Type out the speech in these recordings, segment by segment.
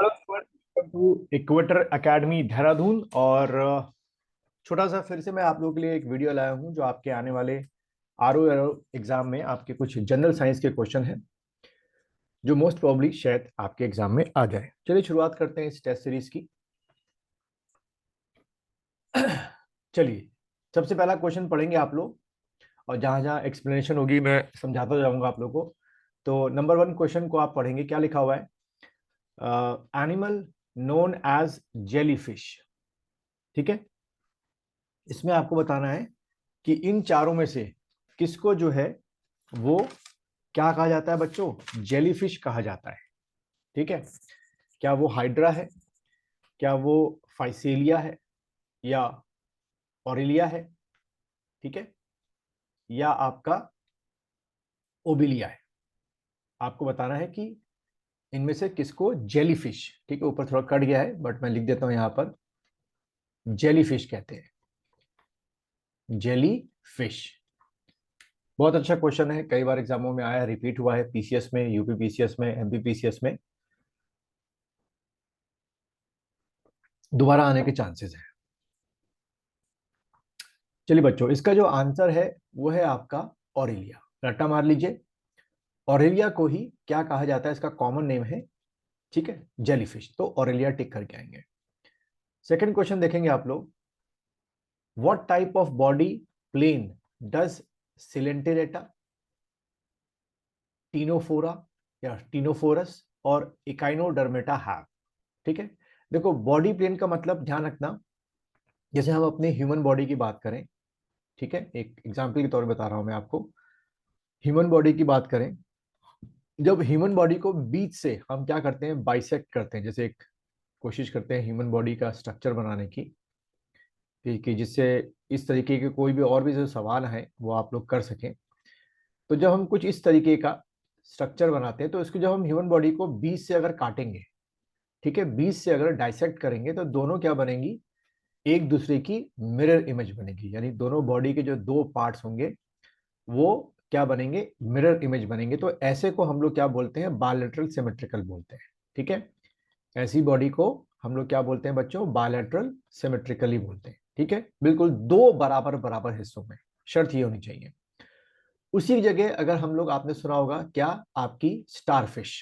Hello, equator academy Dehradun. और छोटा सा फिर से मैं आप लोगों के लिए एक वीडियो लाया हूं जो आपके आने वाले आरओ एग्जाम में आपके कुछ जनरल साइंस के क्वेश्चन हैं जो मोस्ट प्रोबब्ली शायद आपके एग्जाम में आ जाए। चलिए शुरुआत करते हैं इस टेस्ट सीरीज की। चलिए, सबसे पहला क्वेश्चन पढ़ेंगे आप लोग, और जहां जहां एक्सप्लेनेशन होगी मैं समझाता जाऊंगा आप लोगों को। तो नंबर 1 क्वेश्चन को आप पढ़ेंगे, क्या लिखा हुआ है? Animal known as jellyfish. ठीक है, इसमें आपको बताना है कि इन चारों में से किसको जो है वो क्या कहा जाता है बच्चों? जेलीफिश कहा जाता है। ठीक है, क्या वो हाइड्रा है, क्या वो फाइसेलिया है, या ऑरिलिया है, ठीक है, या आपका ओबिलिया है? आपको बताना है कि इनमें से किसको जेलीफिश, ठीक है, ऊपर थोड़ा कट गया है बट मैं लिख देता हूं यहां पर, जेलीफिश कहते हैं, जेलीफिश। बहुत अच्छा क्वेश्चन है, कई बार एग्जामों में आया, रिपीट हुआ है, पीसीएस में, यूपी पीसीएस में, एमपी पीसीएस में दोबारा आने के चांसेस हैं। चलिए बच्चों, इसका जो आंसर है वो है आपका ऑरिलिया। रट्टा मार लीजिए, ऑरेलिया को ही क्या कहा जाता है, इसका कॉमन नेम है, ठीक है, जेलीफिश। तो ऑरेलिया टिक करके आएंगे। सेकंड क्वेश्चन देखेंगे आप लोग, what type of body plane does Coelenterata, Ctenophora या टीनोफोरस और इकाइनोडर्मेटा हैव? ठीक है, देखो बॉडी प्लेन का मतलब ध्यान रखना, जैसे हम अपने ह्यूमन बॉडी की बात करें, ठीक है, एक एग्जाम्पल के तौर पर बता रहा हूं मैं आपको। ह्यूमन बॉडी की बात करें, जब ह्यूमन बॉडी को बीच से हम क्या करते हैं, बाइसेक्ट करते हैं, जैसे एक कोशिश करते हैं ह्यूमन बॉडी का स्ट्रक्चर बनाने की, कि जिससे इस तरीके के कोई भी और भी जो सवाल हैं वो आप लोग कर सकें। तो जब हम कुछ इस तरीके का स्ट्रक्चर बनाते हैं तो इसको जब हम ह्यूमन बॉडी को बीच से अगर काटेंगे, ठीक है, बीच से अगर डाइसेक्ट करेंगे तो दोनों क्या बनेंगी, एक दूसरे की मिरर इमेज बनेगी। यानी दोनों बॉडी के जो दो पार्ट्स होंगे वो क्या बनेंगे, मिरर इमेज बनेंगे। तो ऐसे को हम लोग क्या बोलते हैं, बायलैटरल सिमेट्रिकल बोलते हैं। ठीक है, ऐसी बॉडी को हम लोग क्या बोलते हैं बच्चों, बायलैटरल सिमेट्रिकली बोलते हैं। ठीक है, बिल्कुल दो बराबर बराबर हिस्सों में, शर्त ये होनी चाहिए। उसी जगह अगर हम लोग, आपने सुना होगा क्या, आपकी स्टारफिश,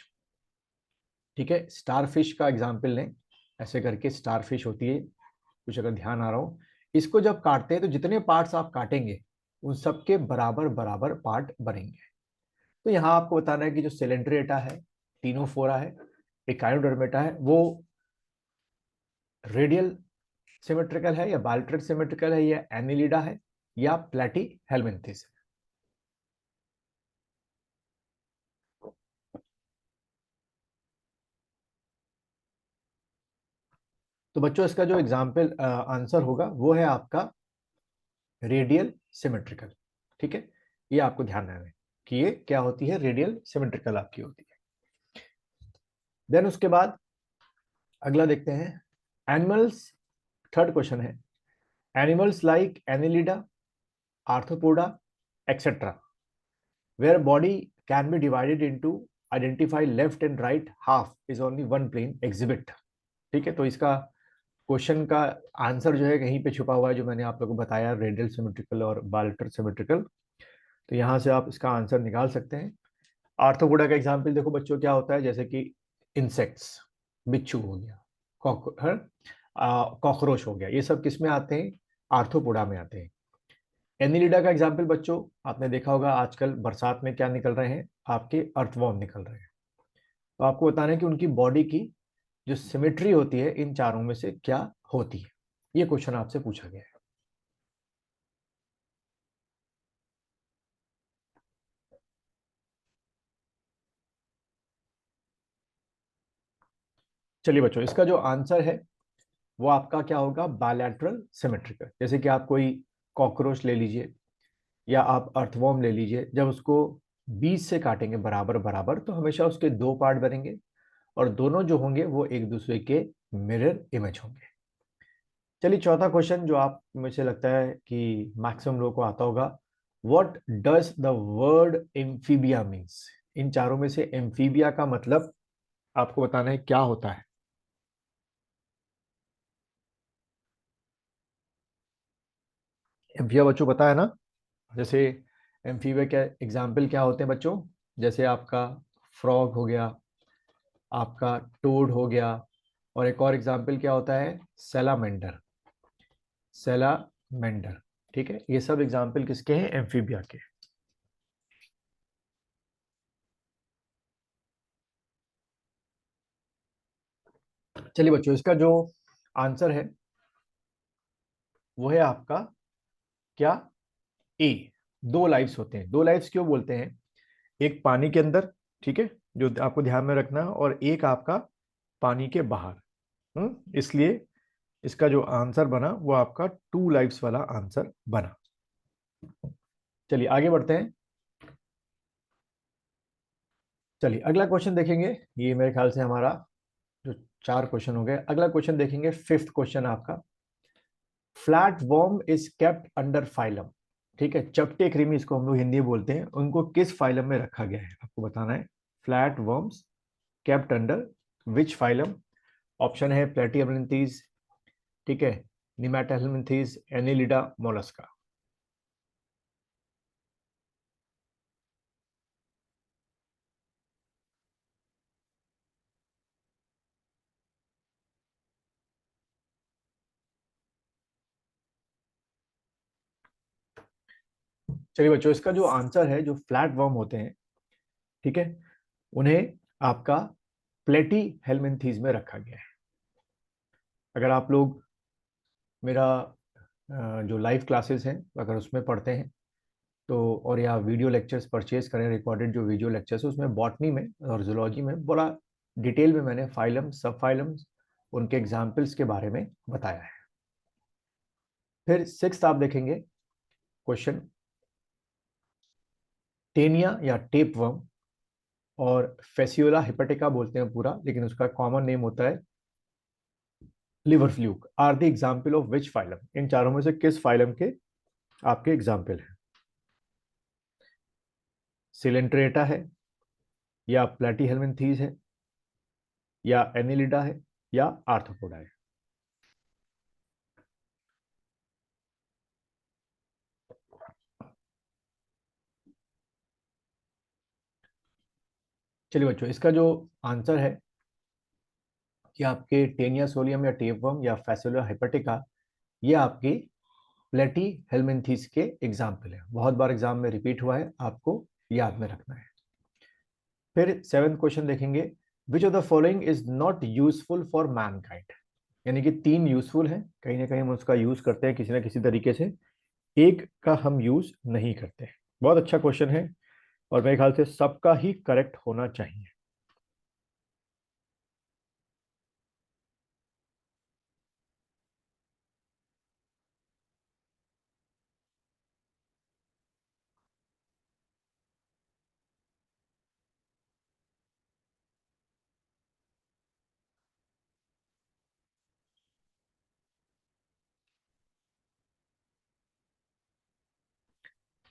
ठीक है, स्टारफिश का एग्जाम्पल लें, ऐसे करके स्टारफिश होती है, कुछ अगर ध्यान आ रहा हो, इसको जब काटते हैं तो जितने पार्ट्स आप काटेंगे उन सबके बराबर बराबर पार्ट बनेंगे। तो यहां आपको बताना है कि जो सिलेंड्रेटा है, टीनोफोरा है, एकाइनोडर्मेटा है, वो रेडियल सिमेट्रिकल है या बाल्ट्रिक सिमेट्रिकल है या एनिलिडा है या प्लेटी हेलमिंथिस है? तो बच्चों इसका जो एग्जाम्पल आंसर होगा वो है आपका रेडियल सिमेट्रिकल। ठीक है, ये आपको ध्यान रखना है कि ये क्या होती है, रेडियल सिमेट्रिकल आपकी होती है। देन उसके बाद अगला देखते हैं, एनिमल्स, थर्ड क्वेश्चन है, animals like Annelida, arthropoda etcetera, where body can be divided into identify left and right half is only one plane exhibit। ठीक है, तो इसका क्वेश्चन का आंसर जो है कहीं पे छुपा हुआ है, जो मैंने आप लोगों को बताया, रेडियल सिमेट्रिकल और बाल्टर सिमेट्रिकल। तो यहां से आप इसका आंसर निकाल सकते हैं। आर्थ्रोपोडा का एग्जाम्पल देखो बच्चों, क्या होता है, जैसे कि इंसेक्ट्स, बिच्छू हो गया, कॉकरोच हो गया, ये सब किस में आते हैं, आर्थ्रोपोडा में आते हैं। एनिलिडा का एग्जाम्पल बच्चों आपने देखा होगा, आजकल बरसात में क्या निकल रहे हैं, आपके अर्थवॉर्म निकल रहे हैं। तो आपको बताना है कि उनकी बॉडी की जो सिमेट्री होती है इन चारों में से क्या होती है, ये क्वेश्चन आपसे पूछा गया है। चलिए बच्चों, इसका जो आंसर है वो आपका क्या होगा, बायलैटरल सिमेट्रिकल। जैसे कि आप कोई कॉकरोच ले लीजिए या आप अर्थवॉर्म ले लीजिए, जब उसको बीच से काटेंगे बराबर बराबर तो हमेशा उसके दो पार्ट बनेंगे, और दोनों जो होंगे वो एक दूसरे के मिरर इमेज होंगे। चलिए चौथा क्वेश्चन जो आप, मुझे लगता है कि मैक्सिमम लोगों को आता होगा, what does the word amphibia means? इन चारों में से एम्फीबिया का मतलब आपको बताना है क्या होता है। एम्फिबिया बच्चों पता है ना, जैसे एम्फीबिया क्या एग्जाम्पल क्या होते हैं बच्चों, जैसे आपका फ्रॉग हो गया, आपका टोड हो गया, और एक और एग्जाम्पल क्या होता है, सेलामेंडर, सेलामेंडर। ठीक है, ये सब एग्जाम्पल किसके हैं, एम्फीबिया के। चलिए बच्चों, इसका जो आंसर है वो है आपका क्या, ए। दो लाइफ्स होते हैं, दो लाइफ्स क्यों बोलते हैं, एक पानी के अंदर, ठीक है, जो आपको ध्यान में रखना है, और एक आपका पानी के बाहर। इसलिए इसका जो आंसर बना वो आपका टू लाइफ्स वाला आंसर बना। चलिए आगे बढ़ते हैं। चलिए अगला क्वेश्चन देखेंगे। ये मेरे ख्याल से हमारा जो चार क्वेश्चन हो गए, अगला क्वेश्चन देखेंगे, फिफ्थ क्वेश्चन आपका। Flat worm is kept under phylum. ठीक है, चपटे कृमि इसको हम लोग हिंदी में बोलते हैं, उनको किस फाइलम में रखा गया है आपको बताना है। Flat worms kept under which phylum. Option है प्लेटियमलिंथीज, ठीक है, निमेटोहेल्मिन्थीज, एनिलिडा, मोलस्का। चलिए बच्चों, इसका जो आंसर है, जो फ्लैट वर्म होते हैं, ठीक है, उन्हें आपका प्लेटी हेलमिन्थीज में रखा गया है। अगर आप लोग मेरा जो लाइव क्लासेस हैं अगर उसमें पढ़ते हैं तो, और या वीडियो लेक्चर्स परचेज करें, रिकॉर्डेड जो वीडियो लेक्चर्स है, उसमें बॉटनी में और जूलॉजी में बड़ा डिटेल में मैंने फाइलम, सब फाइलम्स, उनके एग्जाम्पल्स के बारे में बताया है। फिर सिक्स्थ आप देखेंगे क्वेश्चन, टेनिया या टेप वर्म और फेसियोला हिपेटिका बोलते हैं पूरा, लेकिन उसका कॉमन नेम होता है liver fluke, are the example of which phylum. इन चारों में से किस फाइलम के आपके एग्जाम्पल हैं। सिलेंट्रेटा है, या प्लेटीहेल्मिन्थीज है, या एनिलिडा है, या आर्थ्रोपोडा है। चलिए बच्चों, इसका जो आंसर है कि आपके टेनिया सोलियम या टेपवर्म या फैसियोला हेपेटिका, ये आपकी प्लेटी हेलमिन्थीस के एग्जाम्पल है। बहुत बार एग्जाम में रिपीट हुआ है, आपको याद में रखना है। फिर सेवेंथ क्वेश्चन देखेंगे, विच of the following is not useful for Mankind. यानी कि तीन यूजफुल हैं, कहीं ना कहीं हम उसका यूज करते हैं किसी ना किसी तरीके से, एक का हम यूज नहीं करते। बहुत अच्छा क्वेश्चन है, और मेरे ख्याल से सबका ही करेक्ट होना चाहिए।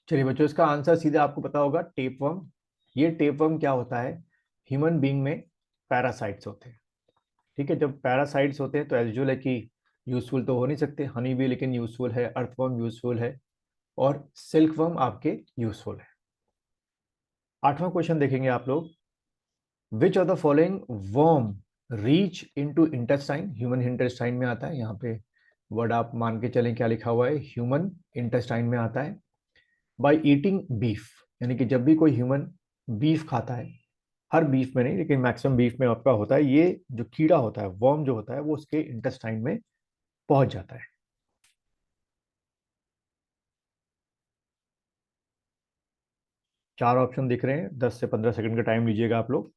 चलिए बच्चों, इसका आंसर सीधे आपको पता होगा, टेपवर्म। ये टेपवर्म क्या होता है, ह्यूमन बीइंग में पैरासाइट्स होते हैं। ठीक है, जब पैरासाइट्स होते हैं तो एज यूजुअल है कि यूजफुल तो हो नहीं सकते, हनी भी लेकिन यूजफुल है, अर्थवर्म यूजफुल है, और सिल्कवर्म आपके यूजफुल है। आठवां क्वेश्चन देखेंगे आप लोग, विच of the following worm reach into intestine. Human intestine में आता है, यहाँ पे वर्ड आप मान के चलें क्या लिखा हुआ है, ह्यूमन इंटेस्टाइन में आता है, बाय ईटिंग बीफ। यानी कि जब भी कोई ह्यूमन बीफ खाता है, हर बीफ में नहीं लेकिन मैक्सिमम बीफ में आपका होता है, ये जो कीड़ा होता है, वर्म जो होता है, वो उसके इंटेस्टाइन में पहुंच जाता है। चार ऑप्शन दिख रहे हैं, 10 से 15 सेकंड का टाइम लीजिएगा आप लोग।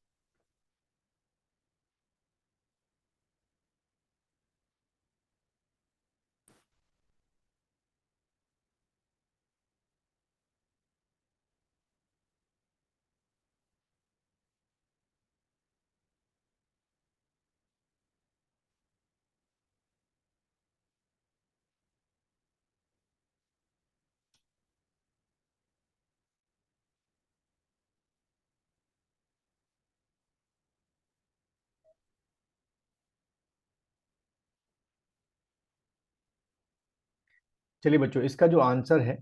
चलिए बच्चों, इसका जो आंसर है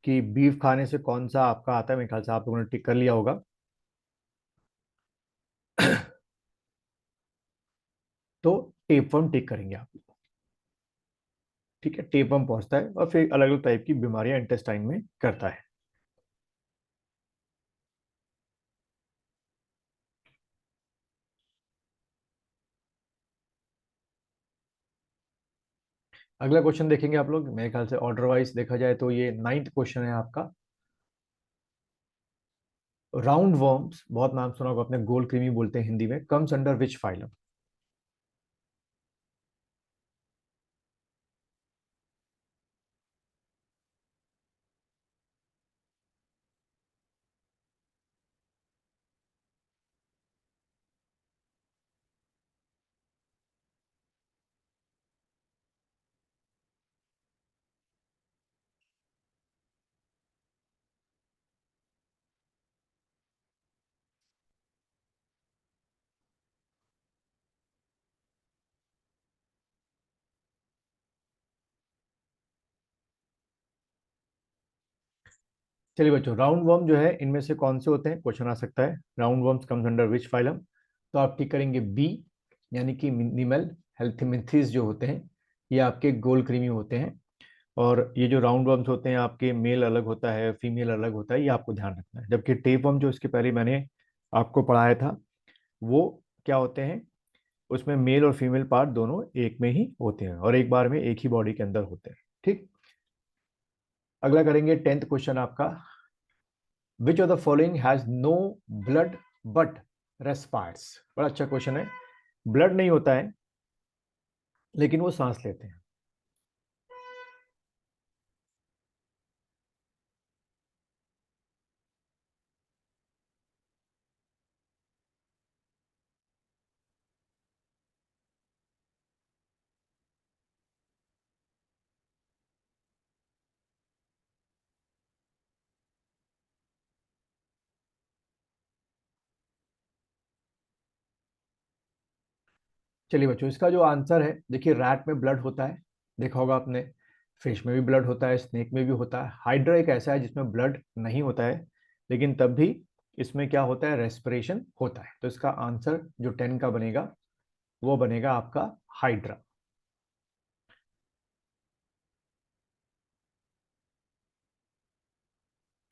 कि बीफ खाने से कौन सा आपका आता है, मेरे ख्याल से आप लोगों ने टिक कर लिया होगा। तो टेपवर्म टिक करेंगे आप। ठीक है, टेपवर्म पहुंचता है और फिर अलग अलग टाइप की बीमारियां इंटेस्टाइन में करता है। अगला क्वेश्चन देखेंगे आप लोग, मेरे ख्याल से ऑर्डर वाइज देखा जाए तो ये 9th क्वेश्चन है आपका। राउंड वर्म्स, बहुत नाम सुना होगा आपने, गोल कृमि बोलते हैं हिंदी में, कम्स अंडर विच फाइलम? चलिए बच्चों, राउंड वर्म जो है इनमें से कौन से होते हैं, क्वेश्चन आ सकता है, round worms comes under which phylum? तो आप टिक करेंगे बी, यानी कि निमल हेल्थिमिंथिस जो होते हैं, ये आपके गोल कृमि होते हैं। और ये जो राउंड वर्म्स होते हैं आपके, मेल अलग होता है, फीमेल अलग होता है, ये आपको ध्यान रखना है। जबकि टेप वर्म जो इसके पहले मैंने आपको पढ़ाया था, वो क्या होते हैं, उसमें मेल और फीमेल पार्ट दोनों एक में ही होते हैं और एक बार में एक ही बॉडी के अंदर होते हैं। ठीक। अगला करेंगे 10th क्वेश्चन आपका। Which of the following has no blood but respires? बड़ा अच्छा क्वेश्चन है। ब्लड नहीं होता है लेकिन वो सांस लेते हैं। चलिए बच्चों, इसका जो आंसर है, देखिए रैट में ब्लड होता है, देखा होगा आपने, फिश में भी ब्लड होता है, स्नेक में भी होता है। हाइड्रा एक ऐसा है जिसमें ब्लड नहीं होता है, लेकिन तब भी इसमें क्या होता है, रेस्पिरेशन होता है। तो इसका आंसर जो 10 का बनेगा वो बनेगा आपका हाइड्रा।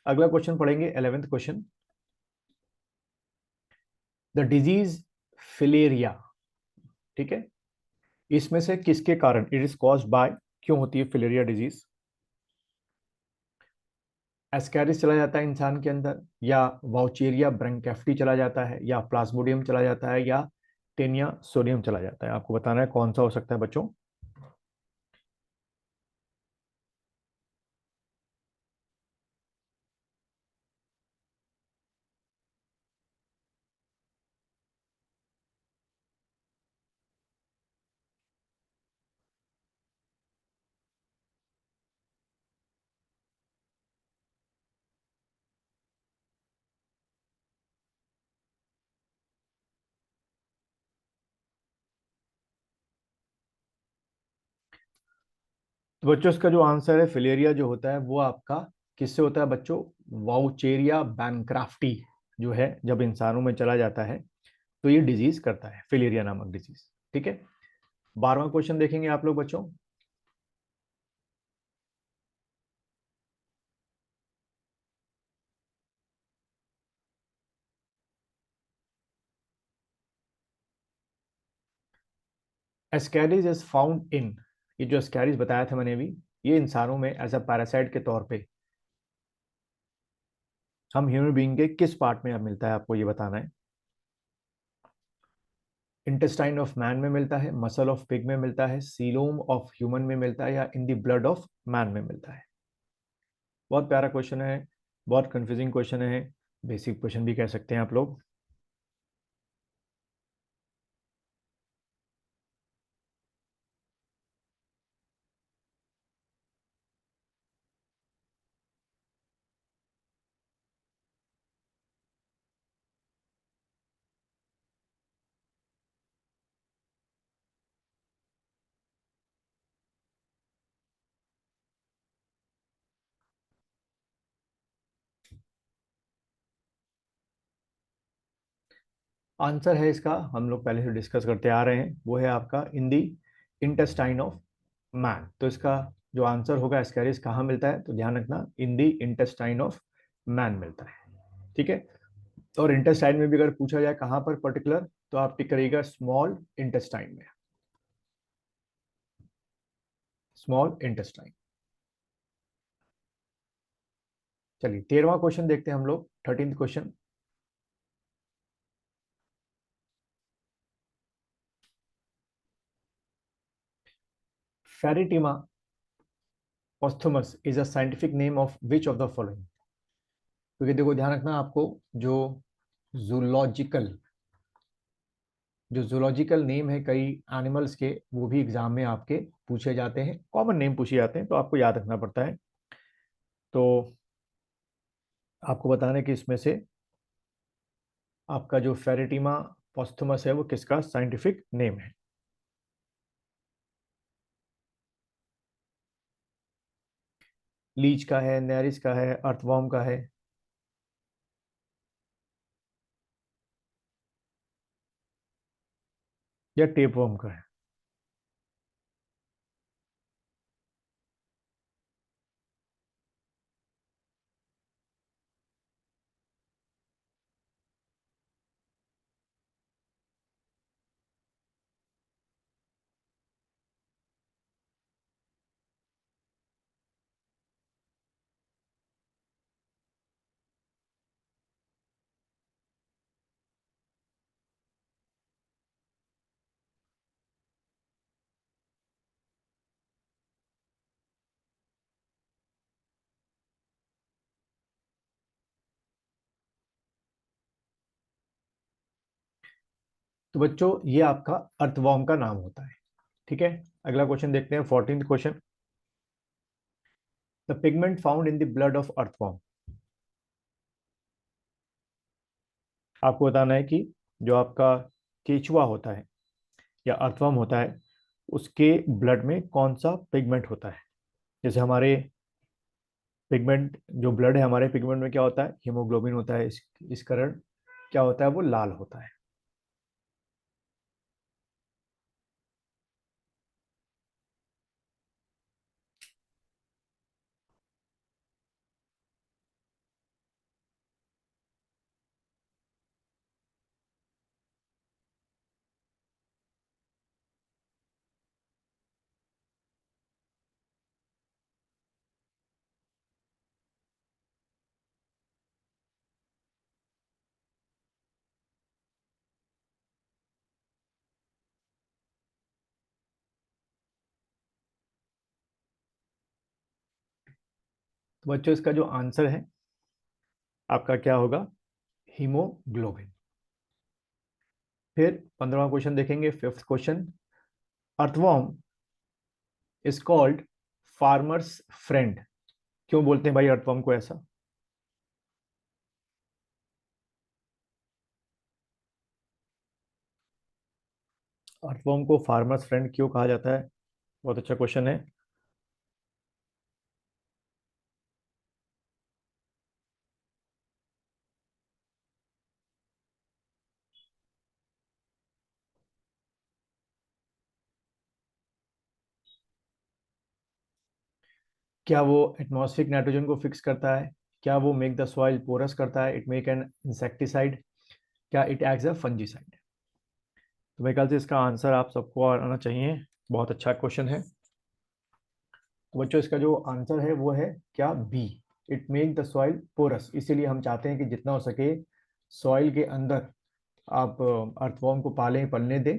अगला क्वेश्चन पढ़ेंगे, 11th question. The disease filaria, ठीक है, इसमें से किसके कारण, इट इज कॉज्ड बाय, क्यों होती है फिलेरिया डिजीज? एस्कैरिस चला जाता है इंसान के अंदर, या वाउचेरिया ब्रैंकेफ्टी चला जाता है, या प्लाज्मोडियम चला जाता है, या टेनिया सोडियम चला जाता है? आपको बताना है कौन सा हो सकता है बच्चों। तो बच्चों, इसका जो आंसर है, फिलेरिया जो होता है वो आपका किससे होता है बच्चों? वाउचेरिया बैनक्राफ्टी जो है, जब इंसानों में चला जाता है तो ये डिजीज करता है, फिलेरिया नामक डिजीज। ठीक है। 12वां क्वेश्चन देखेंगे आप लोग बच्चों। एस्कैरिस इज फाउंड इन, ये जो एस्कैरिस बताया था मैंने अभी, ये इंसानों में एज अ पैरासाइट के तौर पे हम ह्यूमन बीइंग के किस पार्ट में अब मिलता है, आपको ये बताना है। इंटेस्टाइन ऑफ मैन में मिलता है, मसल ऑफ पिग में मिलता है, सीलोम ऑफ ह्यूमन में मिलता है, या in the blood of man में मिलता है? बहुत प्यारा क्वेश्चन है, बहुत कंफ्यूजिंग क्वेश्चन है, बेसिक क्वेश्चन भी कह सकते हैं आप लोग। आंसर है इसका, हम लोग पहले से डिस्कस करते आ रहे हैं, वो है आपका इन दी इंटेस्टाइन ऑफ मैन। तो इसका जो आंसर होगा एस्कैरिस कहाँ मिलता है, तो ध्यान रखना इन दी इंटेस्टाइन ऑफ मैन मिलता है, ठीक है। और इंटेस्टाइन में भी अगर पूछा जाए कहाँ पर पर्टिकुलर, तो आप टिक करिएगा स्मॉल इंटेस्टाइन में, स्मॉल इंटेस्टाइन। चलिए 13वां क्वेश्चन देखते हैं हम लोग, 13th question. Pheretima posthumus is a scientific name of which of the following. क्योंकि देखो ध्यान रखना आपको, जो जूलॉजिकल जो जूलॉजिकल नेम है कई एनिमल्स के, वो भी एग्जाम में आपके पूछे जाते हैं, कॉमन नेम पूछे जाते हैं, तो आपको याद रखना पड़ता है। तो आपको बताना है कि इसमें से आपका जो फेरिटिमा पोस्थुमस है वो किसका साइंटिफिक नेम है। लीच का है, नेरिस का है, अर्थवॉर्म का है, या टेपवर्म का है। तो बच्चों ये आपका अर्थवॉर्म का नाम होता है, ठीक है। अगला क्वेश्चन देखते हैं, 14th question. The pigment found in the blood of earthworm. आपको बताना है कि जो आपका केचुआ होता है या अर्थवर्म होता है, उसके ब्लड में कौन सा पिगमेंट होता है। जैसे हमारे पिगमेंट, जो ब्लड है हमारे, पिगमेंट में क्या होता है, हीमोग्लोबिन होता है, इस कारण क्या होता है, वो लाल होता है। तो बच्चों इसका जो आंसर है आपका क्या होगा, हीमोग्लोबिन। फिर 15वां क्वेश्चन देखेंगे, 5th question. Earthworm is called farmers friend. क्यों बोलते हैं भाई अर्थवर्म को ऐसा। अर्थवर्म को फार्मर्स फ्रेंड क्यों कहा जाता है, बहुत अच्छा क्वेश्चन है। क्या वो एटमॉस्फेरिक नाइट्रोजन को फिक्स करता है, क्या वो मेक द सॉइल पोरस करता है, इट मेक एन इंसेक्टिसाइड, क्या इट एक्ट्स अ फंजीसाइड। तो मेरे ख्याल से इसका आंसर आप सबको आना चाहिए, बहुत अच्छा क्वेश्चन है। तो बच्चों इसका जो आंसर है वो है क्या, B, it make the soil porous. इसीलिए हम चाहते हैं कि जितना हो सके सॉइल के अंदर आप अर्थवॉर्म को पालें, पलने दें,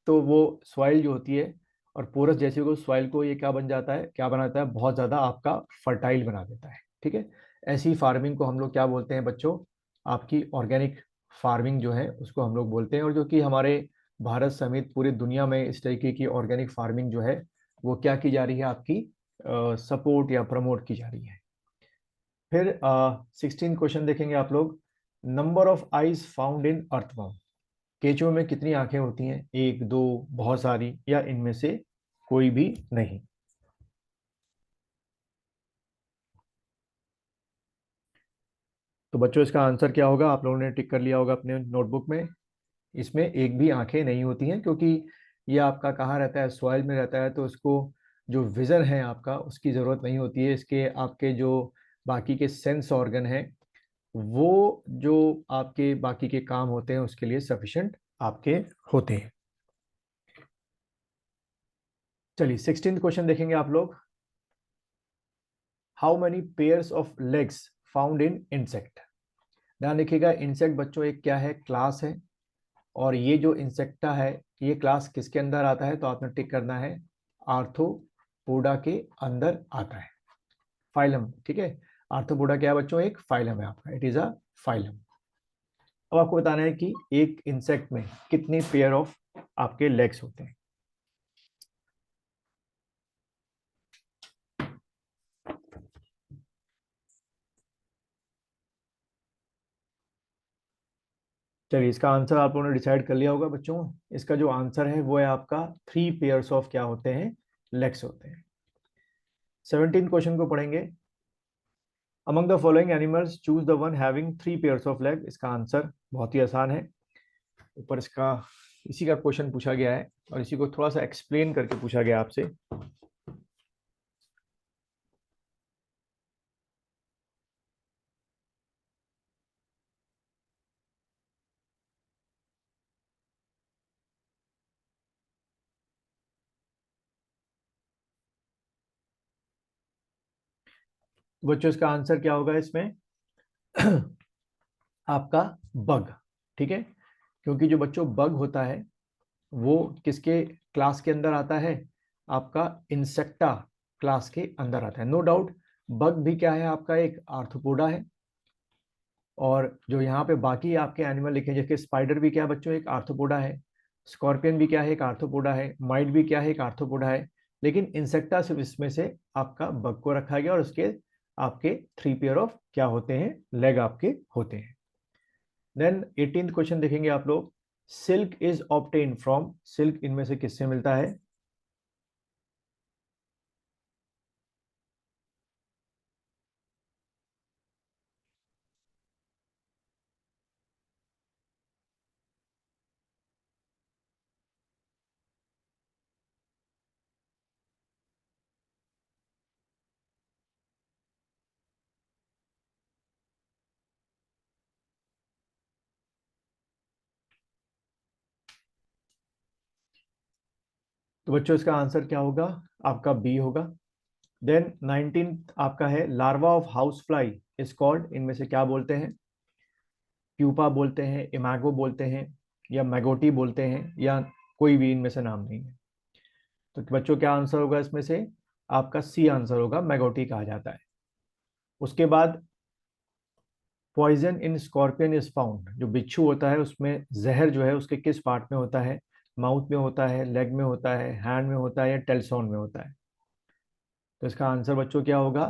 तो वो सॉइल जो होती है और पोरस जैसे को सॉइल को ये क्या बन जाता है, क्या बनाता है, बहुत ज़्यादा आपका फर्टाइल बना देता है, ठीक है। ऐसी फार्मिंग को हम लोग क्या बोलते हैं बच्चों, आपकी ऑर्गेनिक फार्मिंग जो है उसको हम लोग बोलते हैं। और जो कि हमारे भारत समेत पूरी दुनिया में इस तरीके की ऑर्गेनिक फार्मिंग जो है वो क्या की जा रही है, आपकी सपोर्ट या प्रमोट की जा रही है। फिर 16 क्वेश्चन देखेंगे आप लोग। Number of eyes found in earthworm. केचुए में कितनी आंखें होती हैं, एक, दो, बहुत सारी, या इनमें से कोई भी नहीं। तो बच्चों इसका आंसर क्या होगा, आप लोगों ने टिक कर लिया होगा अपने नोटबुक में। इसमें एक भी आंखें नहीं होती हैं, क्योंकि ये आपका कहाँ रहता है, सॉइल में रहता है, तो उसको जो विजन है आपका उसकी ज़रूरत नहीं होती है। इसके आपके जो बाकी के सेंस ऑर्गन हैं वो जो आपके बाकी के काम होते हैं उसके लिए सफिशिएंट आपके होते हैं। चलिए 16th क्वेश्चन देखेंगे आप लोग। How many pairs of legs found in insect. ध्यान रखिएगा, इंसेक्ट बच्चों एक क्या है, क्लास है, और ये जो इंसेक्टा है ये क्लास किसके अंदर आता है, तो आपने टिक करना है आर्थ्रोपोडा के अंदर आता है, फाइलम। ठीक है, आर्थ्रोपोडा क्या है बच्चों, एक फाइलम है आपका, इट इज अ फाइलम। अब आपको बताना है कि एक इंसेक्ट में कितने पेयर ऑफ आपके लेग्स होते हैं। चलिए, इसका आंसर आप लोगों ने डिसाइड कर लिया होगा बच्चों। इसका जो आंसर है वो है आपका 3 पेयर्स ऑफ क्या होते हैं, लेग्स होते हैं। 17th क्वेश्चन को पढ़ेंगे। Among the following animals choose the one having 3 pairs of leg. इसका आंसर बहुत ही आसान है, ऊपर इसका इसी का क्वेश्चन पूछा गया है और इसी को थोड़ा सा एक्सप्लेन करके पूछा गया आपसे। तो बच्चों इसका आंसर क्या होगा इसमें आपका बग। ठीक है, क्योंकि जो बच्चों बग होता है वो किसके क्लास के अंदर आता है, आपका इंसेक्टा क्लास के अंदर आता है। नो डाउट बग भी क्या है, आपका एक आर्थ्रोपोडा है। और जो यहाँ पे बाकी आपके एनिमल लिखे जैसे स्पाइडर भी क्या है बच्चों, एक आर्थ्रोपोडा है। स्कॉर्पियन भी क्या है, एक आर्थ्रोपोडा है। माइट भी क्या है, एक आर्थ्रोपोडा है। लेकिन इंसेक्टा सिर्फ इसमें से आपका बग को रखा गया और उसके आपके 3 पेयर ऑफ क्या होते हैं, लेग आपके होते हैं। देन 18th क्वेश्चन देखेंगे आप लोग। Silk is obtain from. Silk इनमें से किससे मिलता है। तो बच्चों इसका आंसर क्या होगा, आपका बी होगा। देन 19th आपका है, larva of house fly is called. इनमें से क्या बोलते हैं, प्यूपा बोलते हैं, इमागो बोलते हैं, या मैगोटी बोलते हैं, या कोई भी इनमें से नाम नहीं है। तो बच्चों क्या आंसर होगा इसमें से, आपका सी आंसर होगा, मैगोटी कहा जाता है। उसके बाद poison in scorpion is found. जो बिच्छू होता है उसमें जहर जो है उसके किस पार्ट में होता है, माउथ में होता है, लेग में होता है, हैंड में होता है, या टेल्सोन में होता है। तो इसका आंसर बच्चों क्या होगा,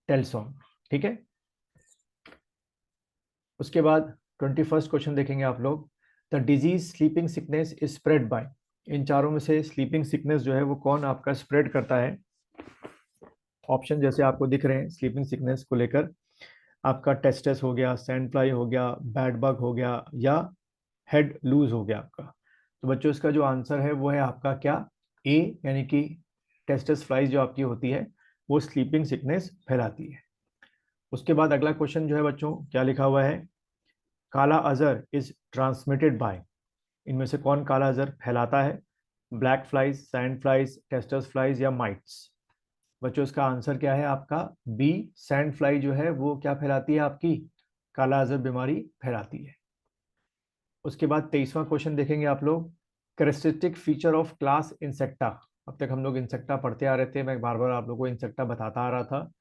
टेल्सोन। ठीक है, उसके बाद 21st क्वेश्चन देखेंगे आप लोग। The disease sleeping sickness is spread by. इन चारों में से स्लीपिंग सिकनेस जो है वो कौन आपका स्प्रेड करता है। ऑप्शन जैसे आपको दिख रहे हैं स्लीपिंग सिकनेस को लेकर, आपका टेस्टस हो गया, सैंड फ्लाई हो गया, बैड बग हो गया, या हेड लूज हो गया आपका। तो बच्चों इसका जो आंसर है वो है आपका क्या, ए, यानी कि टेस्टस फ्लाइज जो आपकी होती है वो स्लीपिंग सिकनेस फैलाती है। उसके बाद अगला क्वेश्चन जो है बच्चों क्या लिखा हुआ है, काला अजर इज ट्रांसमिटेड बाय। इनमें से कौन काला अजर फैलाता है, black flies, sand flies, tsetse flies, या माइट्स। बच्चों इसका आंसर क्या है आपका, बी, सैंड फ्लाई जो है वो क्या फैलाती है, आपकी काला अजर बीमारी फैलाती है। उसके बाद 23वां क्वेश्चन देखेंगे आप लोग। Characteristic feature of class insecta. अब तक हम लोग इंसेक्टा पढ़ते आ रहे थे, मैं बार बार आप लोगों को इंसेक्टा बताता आ रहा था।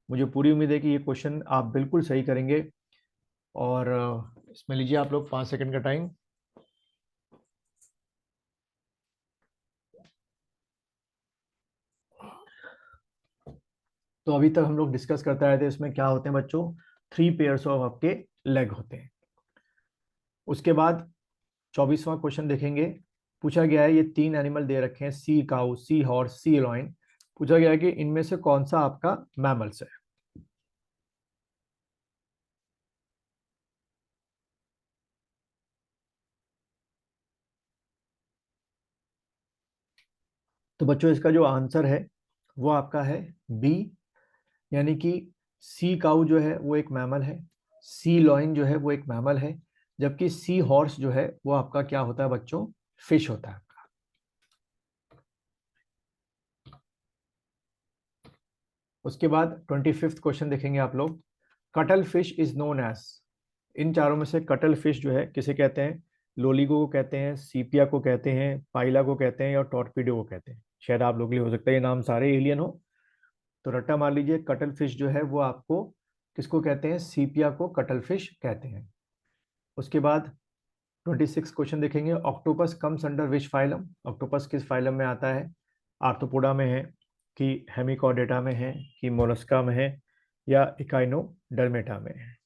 मुझे पूरी उम्मीद है कि ये क्वेश्चन आप बिल्कुल सही करेंगे। और इसमें लीजिए आप लोग 5 सेकंड का टाइम। तो अभी तक हम लोग डिस्कस करते आए थे इसमें क्या होते हैं बच्चों, 3 पेयर्स ऑफ आपके लेग होते हैं। उसके बाद 24वां क्वेश्चन देखेंगे। पूछा गया है, ये 3 एनिमल दे रखे हैं, सी काउ, सी हॉर्स, सी लॉइन। पूछा गया है कि इनमें से कौन सा आपका मैमल्स है। तो बच्चों इसका जो आंसर है वो आपका है बी, यानी कि सी काऊ जो है वो एक मैमल है, सी लॉइन जो है वो एक मैमल है, जबकि सी हॉर्स जो है वो आपका क्या होता है बच्चों, फिश होता है। उसके बाद 25th क्वेश्चन देखेंगे आप लोग। Cuttlefish is known as, इन चारों में से कटल फिश जो है किसे कहते हैं, लोलिगो को कहते हैं, सीपिया को कहते हैं, पाइला को कहते हैं, या टॉर्पीडो को कहते हैं। शायद आप लोग के लिए हो सकता है ये नाम सारे एलियन हो, तो रट्टा मार लीजिए, कटल फिश जो है वो आपको किसको कहते हैं, सीपिया को कटल फिश कहते हैं। उसके बाद 26 क्वेश्चन देखेंगे। Octopus comes under which phylum, octopus किस फाइलम में आता है, आर्थ्रोपोडा में है, कि हेमिकॉर्डेटा में है, कि मोलस्का में है, या इकाइनोडर्मेटा में है।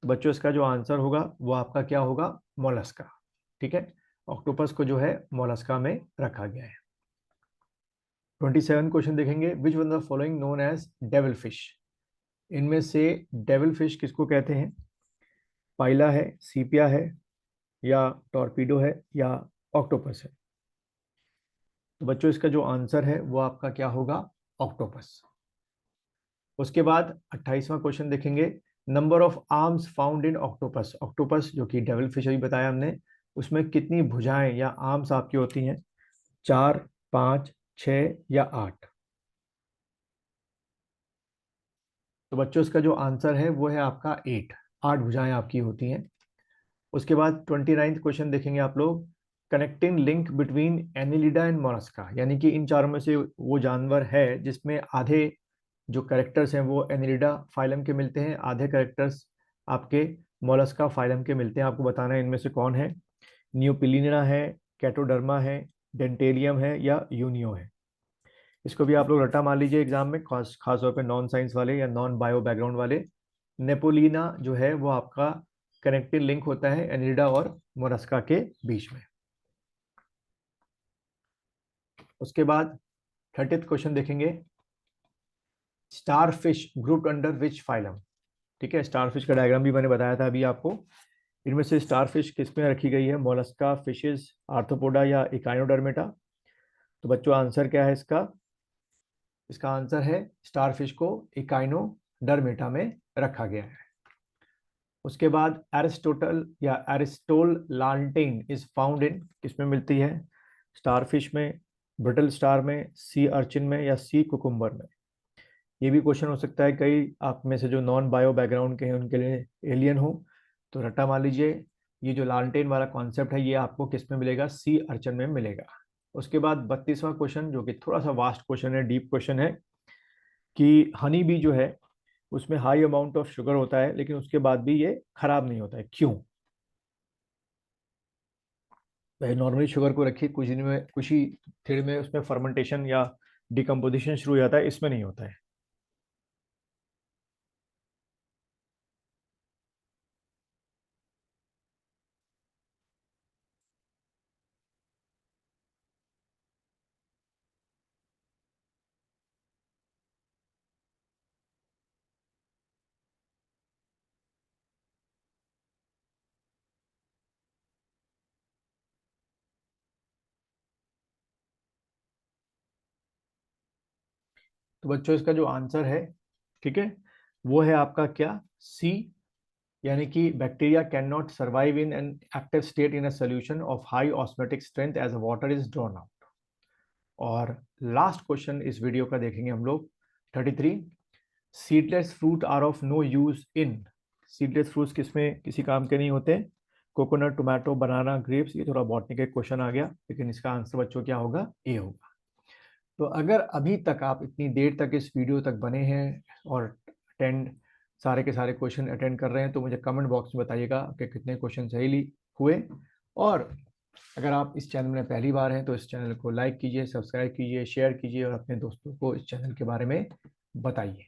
तो बच्चों इसका जो आंसर होगा वो आपका क्या होगा, मोलस्का। ठीक है, ऑक्टोपस को जो है मोलस्का में रखा गया है। 27 क्वेश्चन देखेंगे। Which one the following known as devil fish, इनमें से डेविल फिश किसको कहते हैं, पाइला है, सीपिया है, या टॉर्पीडो है, या ऑक्टोपस है। तो बच्चों इसका जो आंसर है वो आपका क्या होगा, ऑक्टोपस। उसके बाद 28वां क्वेश्चन देखेंगे। Number of arms found in octopus, octopus जो कि डेविल फिश अभी बताया हमने, उसमें कितनी भुजाएं या आर्म्स आपकी होती हैं, 4, 5, 6 या 8। तो बच्चों इसका जो आंसर है वो है आपका 8 भुजाएं आपकी होती हैं। उसके बाद 29th क्वेश्चन देखेंगे आप लोग। Connecting link between Annelida and Mollusca, यानी कि इन चारों में से वो जानवर है जिसमें आधे जो कैरेक्टर्स हैं वो एनिलिडा फाइलम के मिलते हैं, आधे कैरेक्टर्स आपके मोलस्का फाइलम के मिलते हैं। आपको बताना है इनमें से कौन है, न्यूपिलिना है, कैटोडर्मा है, डेंटेलियम है, या यूनियो है। इसको भी आप लोग रट्टा मार लीजिए एग्जाम में, खास तौर पे नॉन साइंस वाले या नॉन बायो बैकग्राउंड वाले। नेपोलिना जो है वो आपका कनेक्टिव लिंक होता है एनिलिडा और मोलस्का के बीच में। उसके बाद 30th क्वेश्चन देखेंगे। Starfish grouped under which phylum, ठीक है, स्टारफिश का डायग्राम भी मैंने बताया था अभी आपको। इनमें से स्टारफिश किस में रखी गई है, मोलस्का, फिशेस, आर्थ्रोपोडा, या इकाइनोडर्मेटा। तो बच्चों आंसर क्या है इसका, इसका आंसर है स्टारफिश को इकाइनोडर्मेटा में रखा गया है। उसके बाद एरिस्टोटल या Aristotle lantern is found in, किसमें मिलती है, स्टारफिश में, ब्रिटल स्टार में, सी अर्चिन में, या सी कुकुम्बर में। ये भी क्वेश्चन हो सकता है कई आप में से जो नॉन बायो बैकग्राउंड के हैं उनके लिए एलियन हो, तो रट्टा मान लीजिए, ये जो लालटेन वाला कॉन्सेप्ट है ये आपको किस में मिलेगा, सी अर्चन में मिलेगा। उसके बाद 32वां क्वेश्चन जो कि थोड़ा सा वास्ट क्वेश्चन है, डीप क्वेश्चन है, कि हनी बी जो है उसमें हाई अमाउंट ऑफ शुगर होता है लेकिन उसके बाद भी ये खराब नहीं होता है, क्यों। नॉर्मली शुगर को रखिए कुछ दिन में, कुछ ही देर में उसमें फर्मेंटेशन या डिकम्पोजिशन शुरू हो जाता है, इसमें नहीं होता है। तो बच्चों इसका जो आंसर है, ठीक है, वो है आपका क्या, सी, यानी कि bacteria can not survive in an active state in a solution of high osmotic strength as water is drawn out. और लास्ट क्वेश्चन इस वीडियो का देखेंगे हम लोग, 33। Seedless fruit are of no use in, seedless fruits किसमें किसी काम के नहीं होते, कोकोनट, टोमेटो, बनाना, ग्रेप्स। ये थोड़ा बॉटनी का एक क्वेश्चन आ गया, लेकिन इसका आंसर बच्चों क्या होगा, ए होगा। तो अगर अभी तक आप इतनी देर तक इस वीडियो तक बने हैं और अटेंड सारे के सारे क्वेश्चन अटेंड कर रहे हैं, तो मुझे कमेंट बॉक्स में बताइएगा कि कितने क्वेश्चन सही हुए। और अगर आप इस चैनल में पहली बार हैं तो इस चैनल को लाइक कीजिए, सब्सक्राइब कीजिए, शेयर कीजिए और अपने दोस्तों को इस चैनल के बारे में बताइए।